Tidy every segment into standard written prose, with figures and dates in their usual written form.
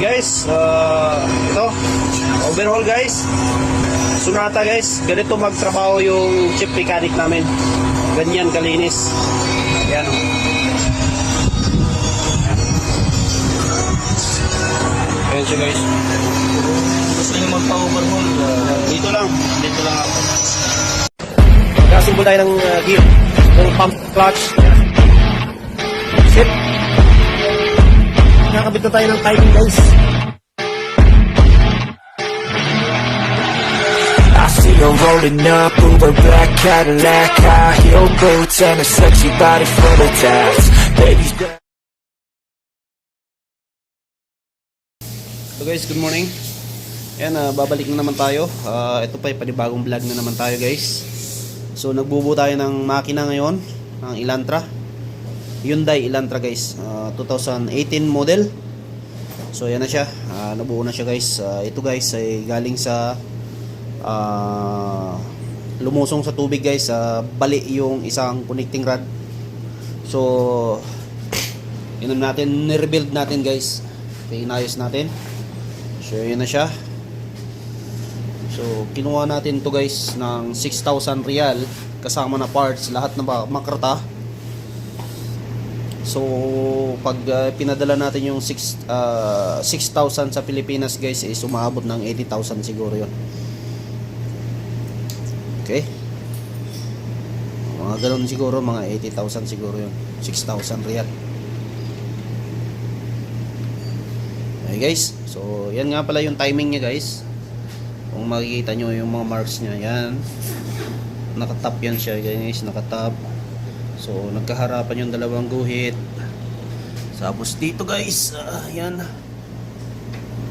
Guys, ito overhaul guys. Sonata guys, ganito magtrabaho yung chip mechanic namin. Ganyan kalinis. Ayan o. Ayan siya guys. Gusto nyo magpa-overhaul? Dito lang ako. Magkasubo tayo ng gear, ng pump clutch. Shit. Nakakabit na tayo ng timing guys. I see her rolling up, Uber black Cadillac, high heel boots and a sexy body full of tats. Baby's back. So guys, good morning. Ayan, babalik na naman tayo. Ito pa panibagong vlog na naman tayo guys. So nagbubuo tayo ng makina ngayon, ng Elantra. Hyundai Elantra guys, 2018 model. So yan na siya, nabuo na siya guys. Ito guys ay galing sa lumusong sa tubig guys, bali yung isang connecting rod. So inom natin, ni-rebuild natin guys. Okay, inayos natin. So yan na siya. So kinuha natin to guys ng 6,000 real kasama na parts, lahat na makrata. So pag pinadala natin yung 6,000 sa Pilipinas guys, is umaabot ng 80,000 siguro yun. Okay, mga ganun siguro, mga 80,000 siguro yun, 6,000 real. Okay guys, so yan nga pala yung timing niya guys. Kung makikita nyo yung mga marks niya, yan, nakatap yan siya guys, nakatap. So nagkaharapan yung dalawang guhit. Tapos dito guys, yan,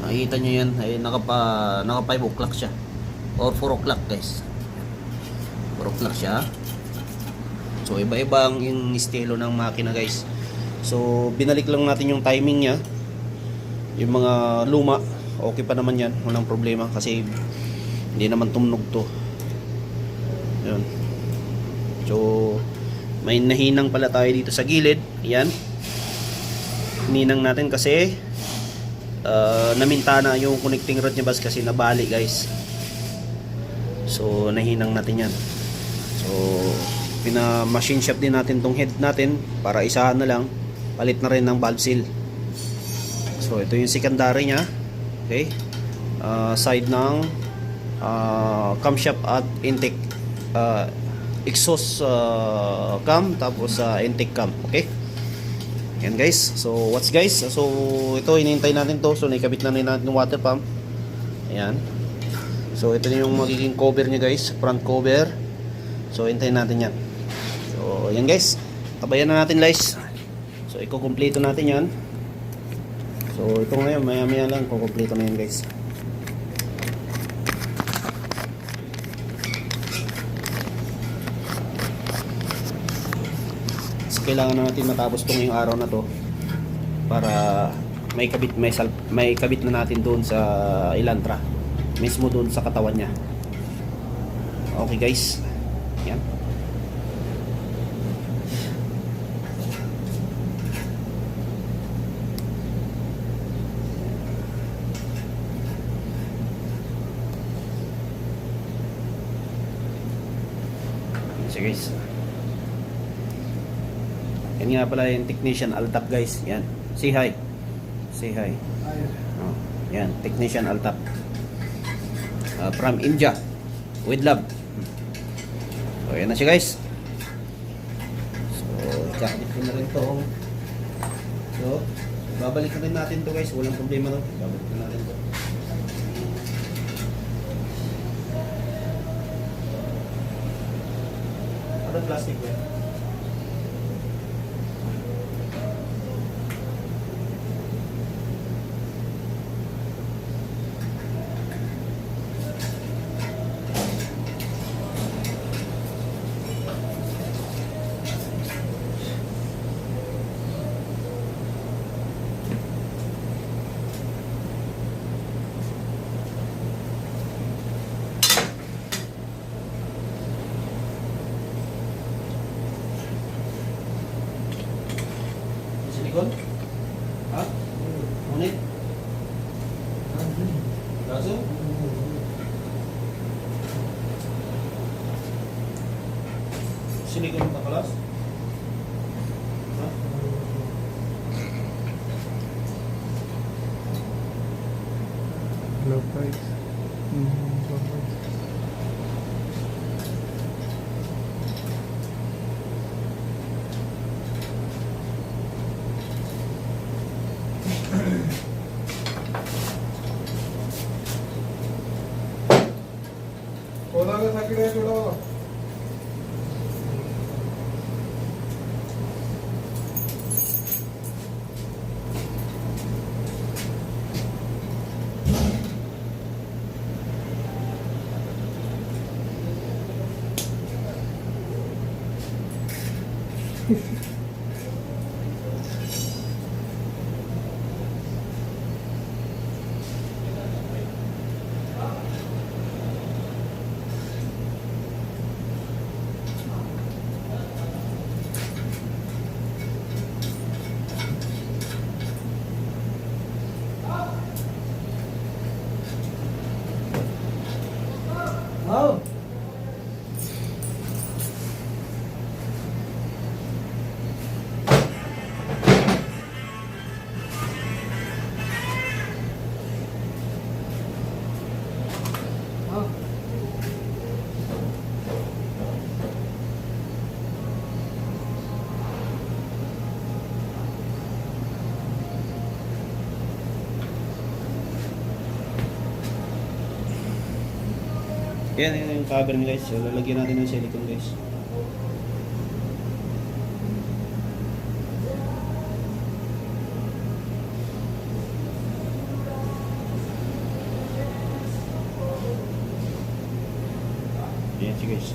makikita nyo yan, ay naka 5 o'clock siya, or 4 o'clock guys, 4 o'clock siya. So iba-iba ang yung estilo ng makina guys. So binalik lang natin yung timing niya. Yung mga luma, okay pa naman yan, walang problema kasi hindi naman tumunog to. Yun. So may nahinang pala tayo dito sa gilid. Yan, ninang natin kasi namintana yung connecting rod niya bas kasi nabali guys. So nahinang natin yan. So machine shop din natin tong head natin para isahan na lang, palit na rin ng valve seal. So ito yung secondary nya. Okay, side ng camshaft at intake, exhaust cam, tapos intake cam. Okay, yan guys. So what's guys, so ito hinihintay natin to. So naikabit na rin natin yung water pump. Ayan. So ito yung magiging cover nya guys, front cover. So hintayin natin yan. So yan guys, tabayan na natin guys. So ikukumpleto natin yan. So ito ngayon, maya maya lang kukumpleto na yan guys. Kailangan na natin matapos itong yung araw na to para may kabit na natin doon sa Elantra, mismo doon sa katawan niya. Okay guys, yan. So guys, yan nga pala yung technician Altap guys. Yan, say hi. Say hi. Oh, yan, technician Altap, from India, with love. So yan na siya guys. So ikakabit ko na rin to. So babalik na rin natin to guys, walang problema no. Babalik na natin to. Anong plastic ba yan? Silikon? Ha? Ngunit? Silikon na kalas? Ha? Low price. Low price. Kolar ಸಾಕಿಡೆ ಬಿಡೋ Yan yung cover niya guys. So, lalagyan natin ng silicone guys. Yan siya guys.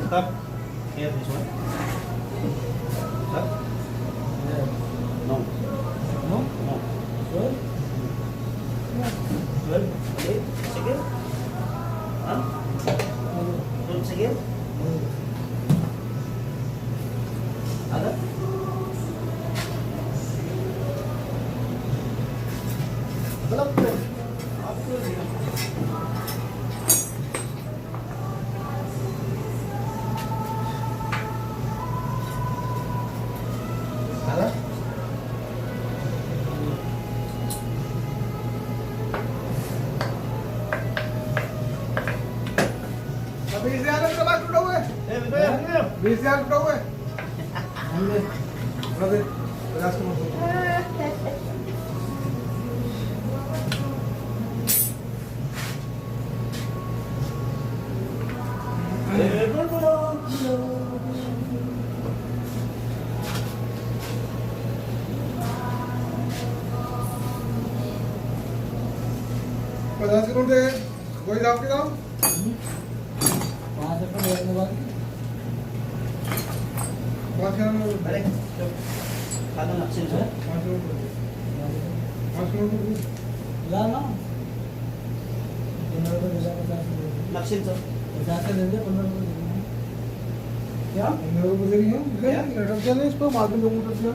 Stop. Here, this one. Stop. No. No? No. 12? 12? Okay. Sige. Ha? 12 sige? Ada? Balak ko. Ako yun. Ada? बीस हजार का टुकड़ा हुआ है Eh, betul. 20,000 टुकड़ा हुआ है ब्रदर 50 का मत पचास करोड़ दे कोई जाओ के जाओ वहाँ से तो लेने वाली पाँच किलो Balik. Paano nag-sensor? पाँच किलो ला ना 15 रुपये दिला 50 रुपये Nag-sensor? 50 ले ले 15 रुपये देना क्या 15 रुपये देनी है क्या? लेटर चले इस पर मार्केट लोगों को दिया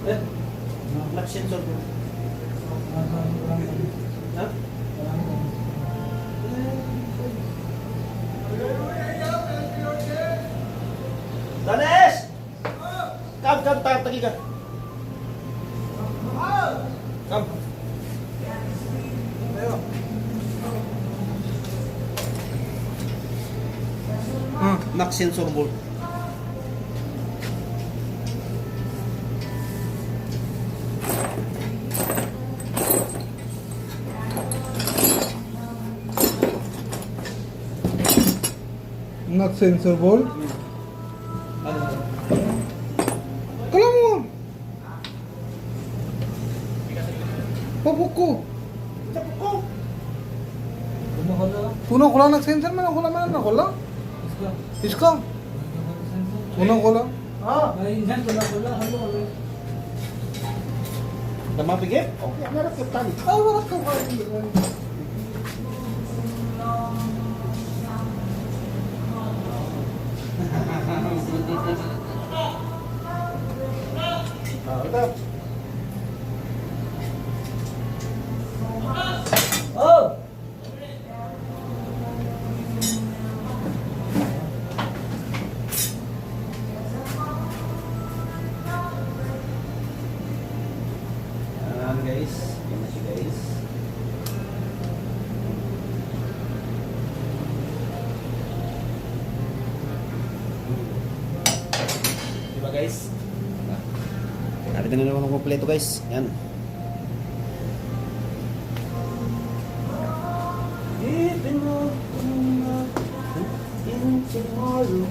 Eh? Nag-sensor po. Ha? Danes! Kam, tagi ka. Kam. Nag-sensor bolt. नक सेंसर बोल कलम mo Papuko. Puno खोला ना सेंसर में ना खोला मैंने ना खोला इसका पुनः खोला इंजन खोला खोला हम लोग Tama pigit? Okay, meron ka tali. ah wala ka Ito. Oh! Ayan guys, yan na siya guys. Diba guys? Sabi na naman ang kompleto guys. Yan. Even more in tomorrow.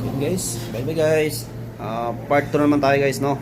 Yun guys, bye bye guys. Part 2 naman tayo guys, no.